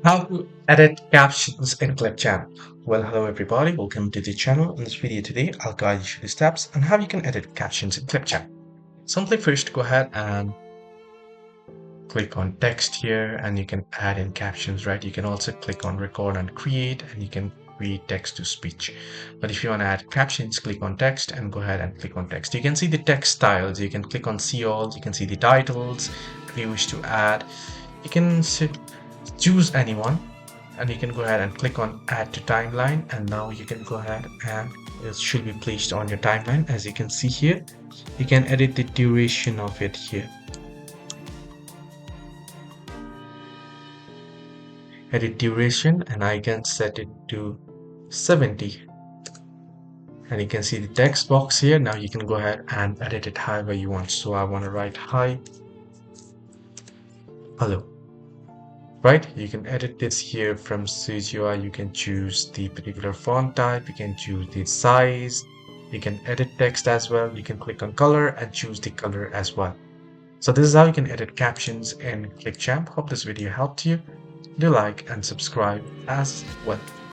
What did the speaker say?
How to edit captions in ClipChamp. Well, hello everybody, welcome to the channel. In this video today, I'll guide you through the steps on how you can edit captions in ClipChamp. Simply first go ahead and click on text here and you can add in captions, right? You can also click on record and create and you can create text to speech. But if you want to add captions, click on text and go ahead and click on text. You can see the text styles. You can click on see all. You can see the titles. If you wish to add, you can choose anyone and you can go ahead and click on add to timeline, and now you can go ahead and it should be placed on your timeline. As you can see here, you can edit the duration of it here, edit duration, and I can set it to 70, and you can see the text box here. Now you can go ahead and edit it however you want. So I want to write hi, hello. Right, you can edit this here from CGI. You can choose the particular font type, you can choose the size, you can edit text as well. You can click on color and choose the color as well. So this is how you can edit captions in ClipChamp. Hope this video helped you. Do like and subscribe as well.